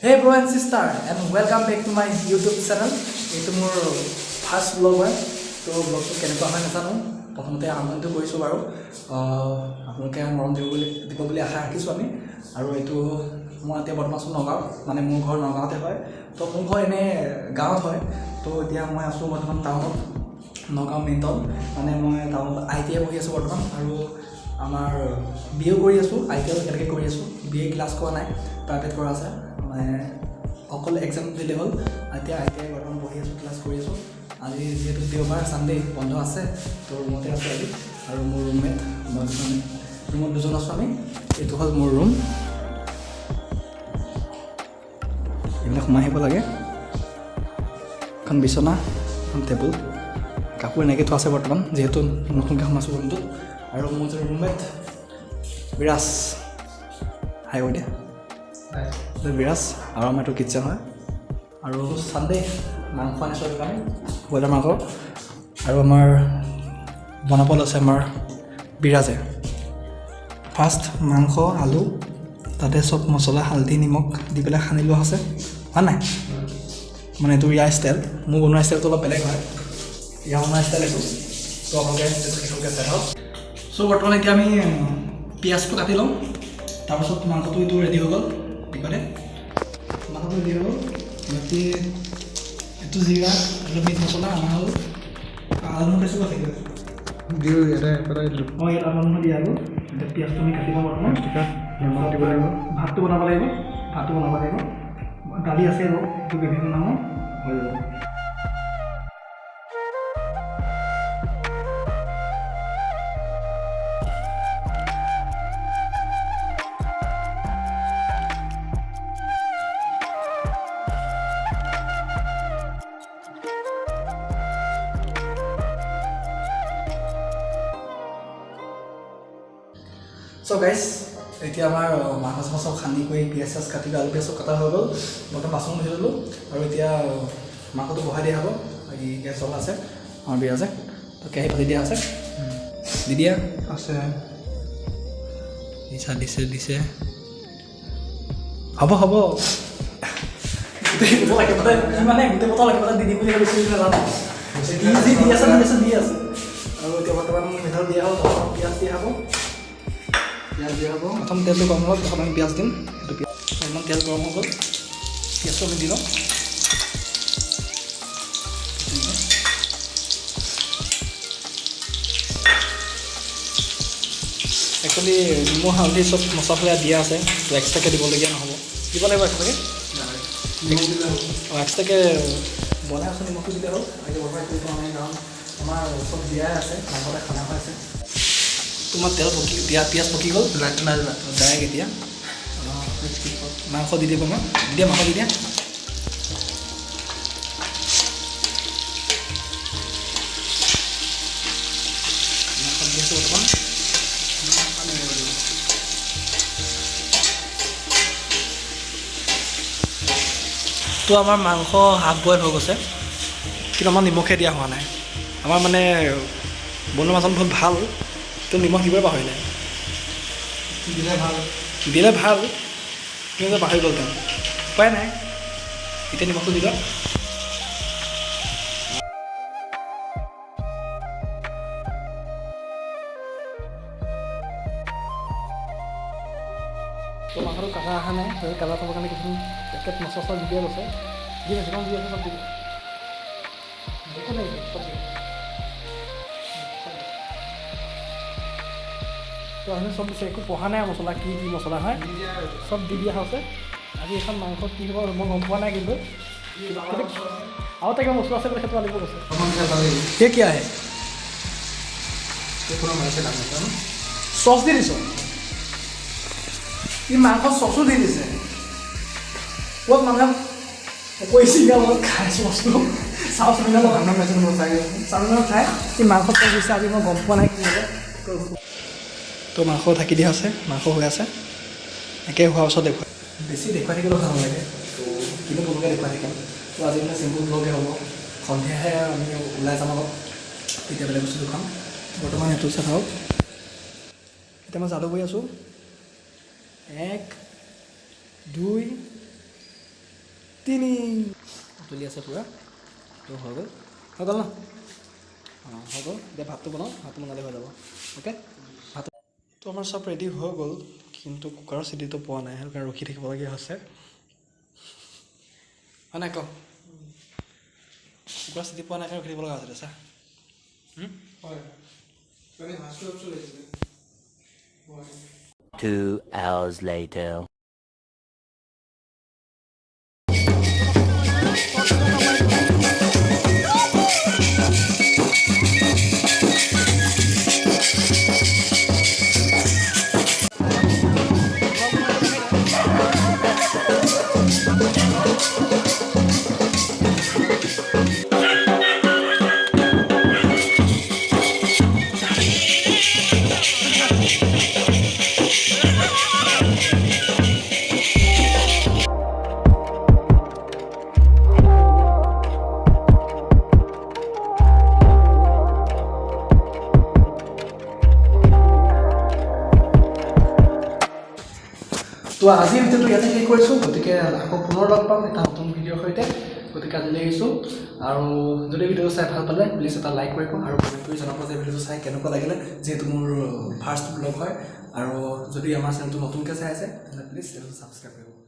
Hey bro and sister, and welcome back to my YouTube channel. এইটো মোৰ first blog হয় তো ব্লগটো কেনেকুৱা হয় নাজানো প্ৰথমতে আৰম্ভণিটো কৰিছোঁ বাৰু আপোনালোকে মৰম দিব বুলি আশা ৰাখিছোঁ আমি আৰু এইটো মই এতিয়া বৰ্তমান আছোঁ নগাঁও মানে মোৰ ঘৰ নগাঁৱতে হয় তো মোৰ ঘৰ এনে গাঁৱত হয় তো এতিয়া মই আছোঁ বৰ্তমান টাউনত নগাঁও মেইন টাউন মানে মই টাউনত ITI পঢ়ি আছোঁ বৰ্তমান আৰু আমাৰ BA কৰি আছোঁ ITI একেলগে কৰি আছোঁ BA ক্লাছ কৰা নাই প্ৰাইভেট কৰা আছে মানে অকল এক্সাম দিলে হ'ল এতিয়া ITI বৰ্তমান পঢ়ি আছোঁ ক্লাছ কৰি আছোঁ আজি যিহেতু দেওবাৰ ছানডে বন্ধ আছে তো ৰুমতে আছোঁ আজি আৰু মোৰ ৰুমমেট মই ৰুমত দুজন আছোঁ আমি এইটো হ'ল মোৰ ৰুম এইবিলাক সোমাই আহিব লাগে এখন বিচনা এখন টেবুল কাপোৰ এনেকৈ থোৱা আছে বৰ্তমান যিহেতু নতুনকৈ সোমাইছোঁ ৰুমটোত আৰু মোৰ যে ৰুমমেট বিৰাজ হাই কৈ দিয়া বিৰাজ আৰু আমাৰ এইটো কিটচেন হয় আৰু ছানডে মাংস আনিছোঁ কাৰণে ব্ৰইলাৰ মাংস আৰু আমাৰ বনাব লৈছে আমাৰ বিৰাজে ফাৰ্ষ্ট মাংস আলু তাতে চব মছলা হালধি নিমখ দি পেলাই সানি লোৱা আছে হয় নাই মানে এইটো ইয়াৰ ষ্টাইল মোৰ বনোৱা ষ্টাইলটো অলপ বেলেগ হয় ইয়াৰ বনোৱা ষ্টাইল এইটো তো আপোনালোকে চাই হওক চ' বৰ্তমান এতিয়া আমি পিঁয়াজটো কাটি ল'ম তাৰপিছত মাংসটো এইটো ৰেডি হৈ গ'ল বিকলে মাংসটো ৰেডি হৈ গ'ল বাকী এইটো জিৰা আৰু মিট মছলা আমাৰ হ'ল আলু বেছিকৈ থাকিব দিওঁ ইয়াতে অঁ ইয়াত আলু দিয়া গ'ল এতিয়া পিঁয়াজটো আমি কাটি ল'ম বৰ্তমান দিব লাগিব ভাতটো বনাব লাগিব দালি আছে আৰু এইটো বিভিন্ন নামৰ হৈ যাব চ' গাইজ এতিয়া আমাৰ মাংস চাংস চব সানি কৰি পিঁয়াজ চিয়াজ কাটি আলু পিঁয়াজ চব কটা হৈ গ'ল বৰ্তমান বাচন ধুই ল'লোঁ আৰু এতিয়া মাংসটো বহাই দিয়া হ'ব এই গেছ জ্বলা আছে আমাৰ বিৰাজে তো কেৰাহী পাতি দিয়া আছে দি দিয়া আছে দিছে হ'ব গোটেই মানে গোটেই বটল একেবাৰে দি বুলি বেছি নাজানো দি আছে আৰু এতিয়া বৰ্তমান মিঠাল দিয়া হ'ল পিঁয়াজ দিয়া হ'ব প্ৰথম তেলটো গৰম হ'ল প্ৰথম আমি পিঁয়াজ দিম সেইটো পিঁয়াজ অলপমান তেল গৰম হৈ গ'ল পিঁয়াজটো আমি দি লওঁ একচুৱেলি নিমখ হালধি চব মছলা দিয়া আছে তো এক্সট্ৰাকৈ দিবলগীয়া নহ'ব দিব লাগিব এক্সট্ৰাকৈ এক্সট্ৰাকৈ বনাই আছোঁ নিমখটো দিলে হ'ল এতিয়া বৰফাই কৰিব পৰা নাই কাৰণ আমাৰ চব দিয়াই আছে মাংসতে খানা হৈ আছে তোমাৰ তেল পিঁয়াজ পকি গ'ল ডাইৰেক্ট এতিয়া মাংস দি দিব মই মাংস দি দিয়া মাংস দি আছোঁ বৰ্তমান তো আমাৰ মাংস হাফ বইল হৈ গৈছে কিন্তু আমাৰ নিমখে দিয়া হোৱা নাই আমাৰ মানে বনোৱা মাছখন বহুত ভাল তো নিমখ দিবই পাহৰিলে দিলে ভাল কিন্তু পাহৰি গ'ল তেওঁ উপায় নাই এতিয়া নিমখটো দিবা তো মাংসটো কাটা অহা নাই সেই কাটা থ'বৰ কাৰণে কিছুমান পেকেট মছলা দি দিয়া গৈছে দি আছে চব দিব একো নাই চব তো আমি চব দিছে একো পঢ়া নাই মছলা কি মছলা হয় চব দি দিয়া হৈছে আজি এখন মাংস কি হ'ব মই গম পোৱা নাই কিন্তু আৰু তাকে মছলা আছে বুলি সেইটো আনিব গৈছে এই কি আহে চচ দি দিছ ই মাংস চচো দি দিছে ক'ত মানুহে কৈছে মই খাইছোঁ বস্তু চাওঁ চাউল খাই ই মাংস চচ দিছে আজি মই গম পোৱা নাই কি হ'ব তো মাংস ঢাকি দিয়া আছে মাংস হৈ আছে একে হোৱাৰ পিছত বেছি দেখুৱাই থাকিলেও ভাল লাগে তো কিন্তু পটককৈ দেখুৱাই থাকিম তো আজি মানে চিম্পুল ব্লগে হ'ব সন্ধিয়াহে আমি ওলাই যাম অলপ তেতিয়া বেলেগ বস্তু খাম বৰ্তমান সেইটো চাই থাকক এতিয়া মই জালুক গৈ আছোঁ 1 2 জ্বলি আছে পূৰা তো হৈ গ'ল ন হৈ গ'ল এতিয়া ভাতটো বনাওঁ ভাতটো বনালে হৈ যাব অ'কে ভাত তো আমাৰ চব ৰেডি হৈ গ'ল কিন্তু কুকাৰৰ চিটিটো পোৱা নাই সেইটো কাৰণে ৰখি থাকিবলগীয়া হৈছে হয় নাই ক কুকুৰা চিটি পোৱা নাই কাৰণে ৰখি থাকিব লগা হৈছিলে চা হয় 2 hours later. তো আজিৰ ভিডিঅ'টো ইয়াতে শেষ কৰিছোঁ গতিকে আকৌ পুনৰ লগ পাম এটা নতুন ভিডিঅ'ৰ সৈতে গতিকে আজিলৈ আহিছোঁ আৰু যদি ভিডিঅ'টো চাই ভাল পালে প্লিজ এটা লাইক কৰিব আৰু কমেণ্ট কৰি জনাব যে ভিডিঅ'টো চাই কেনেকুৱা লাগিলে যিহেতু মোৰ ফাৰ্ষ্ট ব্লগ হয় আৰু যদি আমাৰ চেনেলটো নতুনকৈ চাই আছে তেতিয়াহ'লে প্লিজ চেনেলটো ছাবস্ক্ৰাইব কৰিব